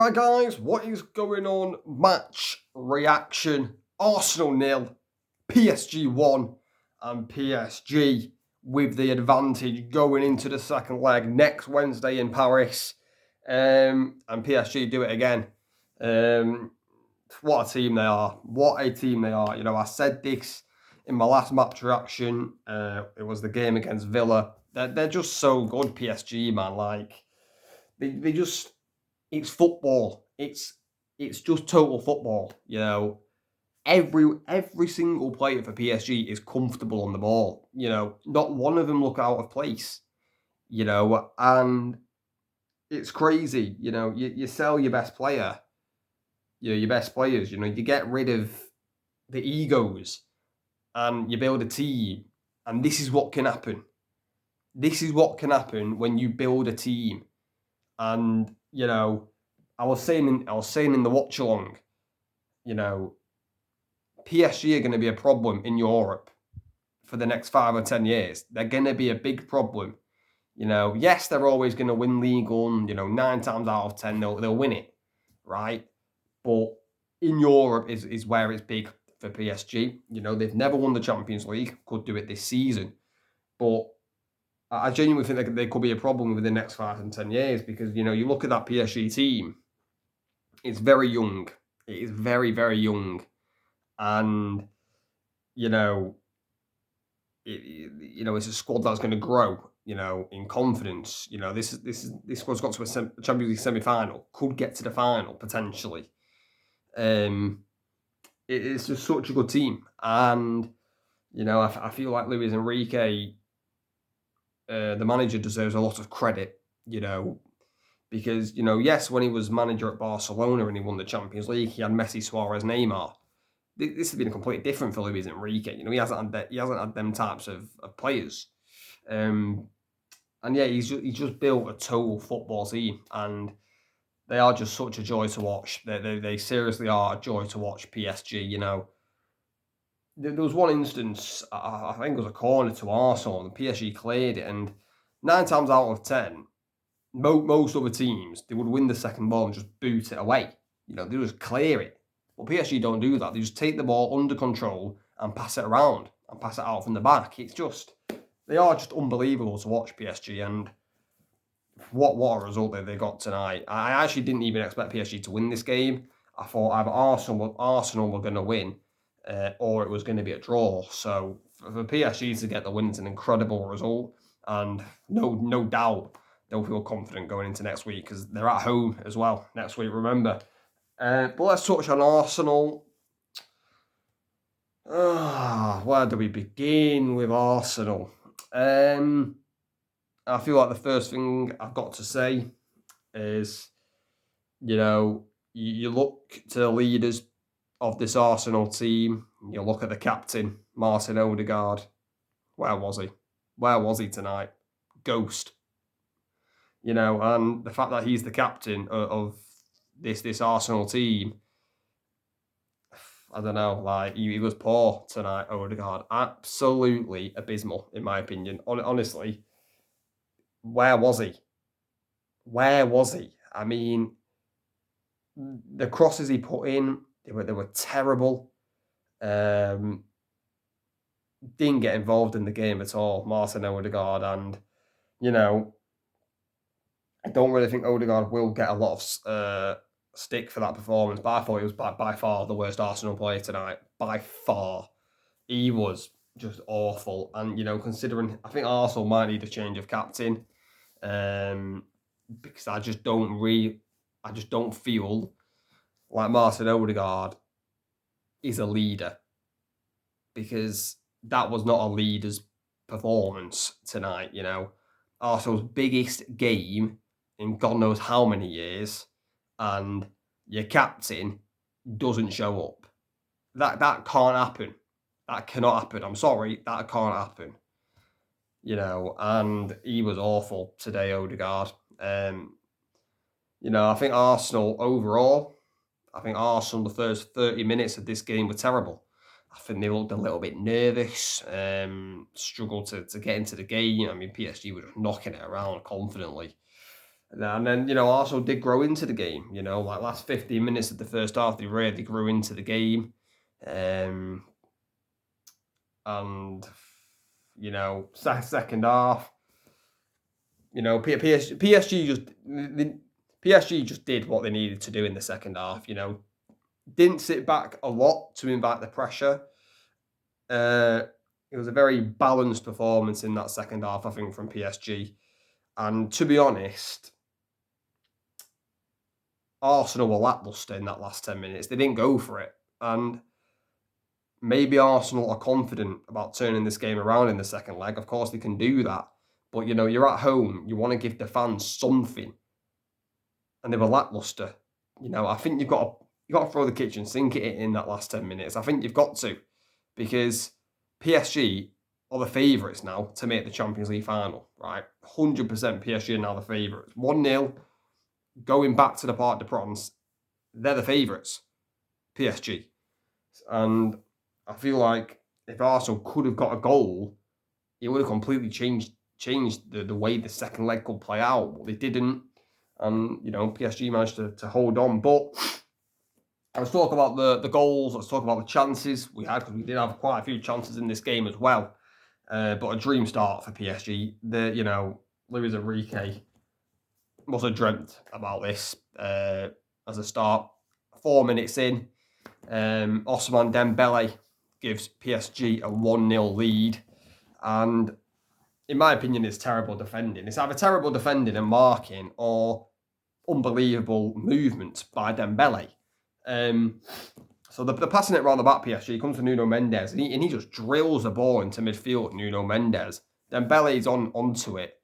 Right, guys, what is going on? Match reaction. Arsenal nil, PSG 1, and PSG with the advantage going into the second leg next Wednesday in Paris. And PSG do it again. What a team they are. What a team they are. I said this in my last match reaction. It was the game against Villa. They're just so good, PSG, man. Like, they just it's football. It's just total football. Every single player for PSG is comfortable on the ball. Not one of them look out of place. And it's crazy. You sell your best player. Your best players. You get rid of the egos and you build a team. And this is what can happen. This is what can happen when you build a team. And I was saying in the watch along, PSG are going to be a problem in Europe for the next 5 or 10 years. They're going to be a big problem. Yes, they're always going to win League One. 9 times out of 10 they'll win it, right? But in Europe is where it's big for PSG. They've never won the Champions League. Could do it this season, but I genuinely think they could be a problem within the next 5 and 10 years because you look at that PSG team. It's very young. It is very, very young, and it's a squad that's going to grow. In confidence. This squad's got to a Champions League semi-final. Could get to the final potentially. It's just such a good team, and I feel like Luis Enrique, the manager, deserves a lot of credit. Because, yes, when he was manager at Barcelona and he won the Champions League, he had Messi, Suarez, Neymar. This has been completely different for Luis Enrique. He hasn't had them types of players. And yeah, he's just built a total football team, and they are just such a joy to watch. They seriously are a joy to watch. PSG. There was one instance, I think it was a corner to Arsenal, and PSG cleared it, and 9 times out of 10. Most other teams, they would win the second ball and just boot it away. They just clear it. But PSG don't do that. They just take the ball under control and pass it around and pass it out from the back. They are just unbelievable to watch, PSG. And what a result they got tonight. I actually didn't even expect PSG to win this game. I thought either Arsenal were going to win or it was going to be a draw. So for PSG to get the win is an incredible result. And no doubt they'll feel confident going into next week because they're at home as well next week, remember. But let's touch on Arsenal. Where do we begin with Arsenal? I feel like the first thing I've got to say is, you look to the leaders of this Arsenal team. You look at the captain, Martin Odegaard. Where was he? Where was he tonight? Ghost. And the fact that he's the captain of this Arsenal team, I don't know, like, he was poor tonight, Odegaard. Absolutely abysmal, in my opinion. Honestly, where was he? Where was he? I mean, the crosses he put in, they were terrible. Didn't get involved in the game at all, Martin Odegaard, and, I don't really think Odegaard will get a lot of stick for that performance, but I thought he was by far the worst Arsenal player tonight. By far. He was just awful. And, considering, I think Arsenal might need a change of captain, because I just don't feel like Martin Odegaard is a leader, because that was not a leader's performance tonight. Arsenal's biggest game in God knows how many years, and your captain doesn't show up. That can't happen. That cannot happen. I'm sorry, that can't happen. And he was awful today, Odegaard. I think Arsenal overall, the first 30 minutes of this game were terrible. I think they looked a little bit nervous, struggled to get into the game. I mean, PSG were just knocking it around confidently. And then, Arsenal did grow into the game, like last 15 minutes of the first half, they really grew into the game. Um, and, second half, PSG just did what they needed to do in the second half, Didn't sit back a lot to invite the pressure. It was a very balanced performance in that second half, I think, from PSG. And to be honest, Arsenal were lacklustre in that last 10 minutes. They didn't go for it. And maybe Arsenal are confident about turning this game around in the second leg. Of course, they can do that. But, you're at home. You want to give the fans something. And they were lacklustre. I think you've got to throw the kitchen sink at it in that last 10 minutes. I think you've got to. Because PSG are the favourites now to make the Champions League final, right? 100% PSG are now the favourites. 1-0, going back to the Parc des Princes, they're the favourites, PSG. And I feel like if Arsenal could have got a goal, it would have completely changed the way the second leg could play out. But they didn't. And, PSG managed to hold on. But let's talk about the goals. Let's talk about the chances we had, because we did have quite a few chances in this game as well. But a dream start for PSG. Luis Enrique must have dreamt about this as a start. 4 minutes in, Ousmane Dembele gives PSG a 1-0 lead. And in my opinion, it's terrible defending. It's either terrible defending and marking or unbelievable movement by Dembele. So they're passing it around the back, PSG. Comes to Nuno Mendes, and he just drills the ball into midfield, Nuno Mendes. Dembele's onto it.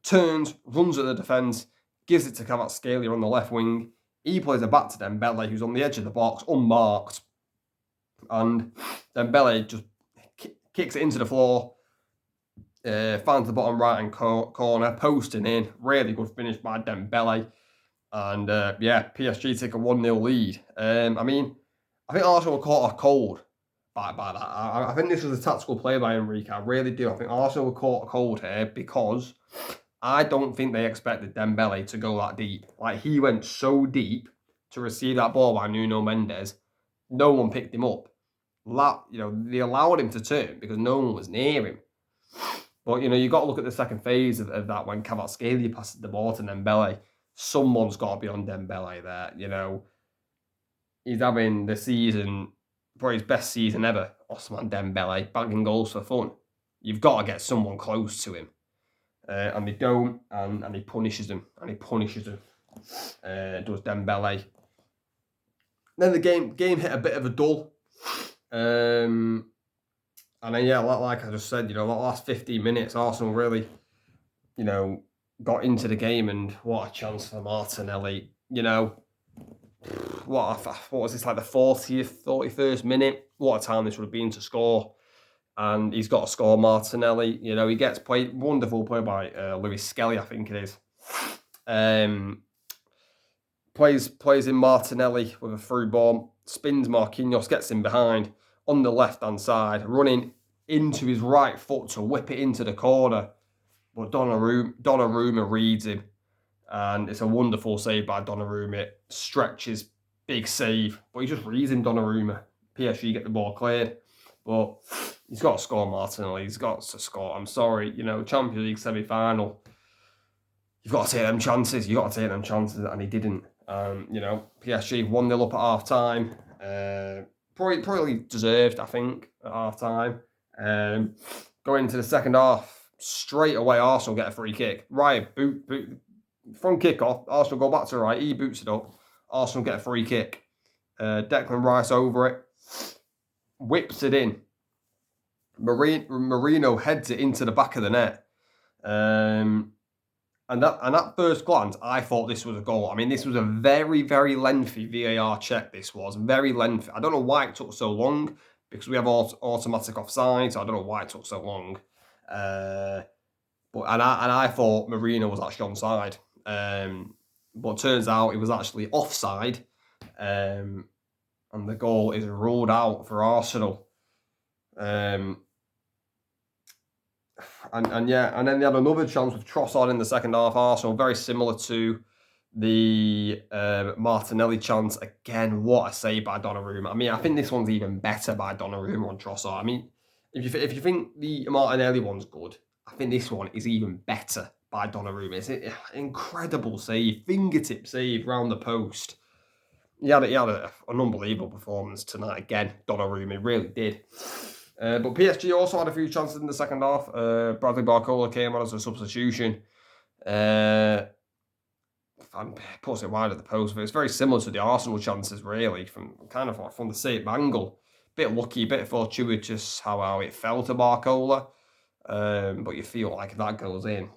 Turns, runs at the defence, gives it to Kvaratskhelia on the left wing. He plays it back to Dembele, who's on the edge of the box, unmarked. And Dembele just kicks it into the floor, finds the bottom right-hand corner, posting in. Really good finish by Dembele. And, PSG take a 1-0 lead. I think Arsenal were caught off cold by that. I think this was a tactical play by Enrique. I really do. I think Arsenal were caught cold here because I don't think they expected Dembele to go that deep. Like, he went so deep to receive that ball by Nuno Mendes. No one picked him up. They allowed him to turn because no one was near him. But, you've got to look at the second phase of that when Kvaratskhelia passes the ball to Dembele. Someone's got to be on Dembele there, He's having the season, probably his best season ever, Ousmane Dembele, bagging goals for fun. You've got to get someone close to him. And they don't, and he punishes them. Does Dembele. Then the game hit a bit of a dull. And then, like I just said, the last 15 minutes, Arsenal really, got into the game, and what a chance for Martinelli. What was this, like the 40th, 41st minute? What a time this would have been to score. And he's got to score, Martinelli. He gets played, wonderful play by Lewis Skelly, I think it is. Plays in Martinelli with a through ball, spins Marquinhos, gets him behind on the left-hand side, running into his right foot to whip it into the corner. But Donnarumma reads him, and it's a wonderful save by Donnarumma. It stretches, big save, but he just reads him, Donnarumma. PSG get the ball cleared, but he's got to score, Martinelli. He's got to score. I'm sorry, Champions League semi-final. You've got to take them chances. And he didn't. PSG 1-0 up at half-time. Probably deserved, I think, at half-time. Going into the second half, straight away, Arsenal get a free kick. Right, boot. From kick-off, Arsenal go back to the right. He boots it up. Arsenal get a free kick. Declan Rice over it. Whips it in. Marino heads it into the back of the net. And at first glance, I thought this was a goal. This was a very, very lengthy VAR check. This was very lengthy. I don't know why it took so long, because we have automatic offside, so I don't know why it took so long. But I thought Marino was actually onside. But it turns out it was actually offside. And the goal is ruled out for Arsenal. And then they had another chance with Trossard in the second half. Arsenal, very similar to the Martinelli chance. Again, what a save by Donnarumma. I mean, I think this one's even better by Donnarumma on Trossard. I mean, if you think the Martinelli one's good, I think this one is even better by Donnarumma. It's an incredible save, fingertip save round the post. He had an unbelievable performance tonight again, Donnarumma. He really did. But PSG also had a few chances in the second half. Bradley Barcola came on as a substitution. Puts it wide at the post, but it's very similar to the Arsenal chances, really, from the same angle. Bit lucky, bit fortuitous how it fell to Barcola. But you feel like if that goes in,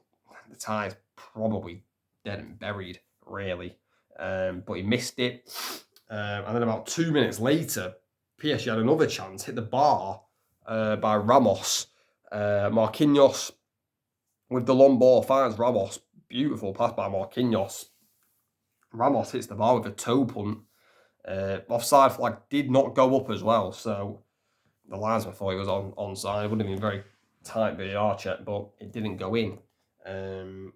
the tie's probably dead and buried, really. But he missed it. And then about 2 minutes later, PSG had another chance, hit the bar by Ramos. Marquinhos with the long ball finds Ramos. Beautiful pass by Marquinhos. Ramos hits the bar with a toe punt. Offside flag did not go up as well, so the linesman thought he was onside. It would have been a very tight VAR check, but it didn't go in. And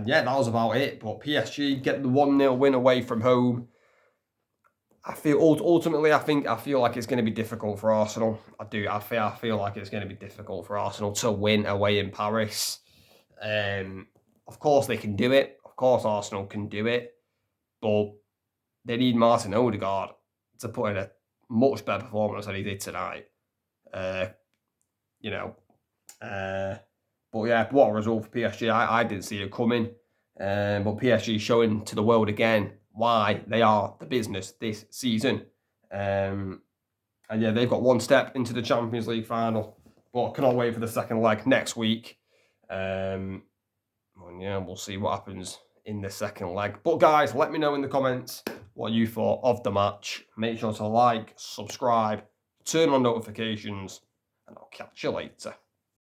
yeah, that was about it. But PSG get the 1-0 win away from home. I feel ultimately, I feel like it's going to be difficult for Arsenal. I do. I feel like it's going to be difficult for Arsenal to win away in Paris. Of course, they can do it. Of course, Arsenal can do it. But they need Martin Odegaard to put in a much better performance than he did tonight. But yeah, what a result for PSG. I didn't see it coming. But PSG showing to the world again why they are the business this season. And yeah, they've got one step into the Champions League final. But I cannot wait for the second leg next week. And yeah, we'll see what happens in the second leg. But guys, let me know in the comments what you thought of the match. Make sure to like, subscribe, turn on notifications, and I'll catch you later.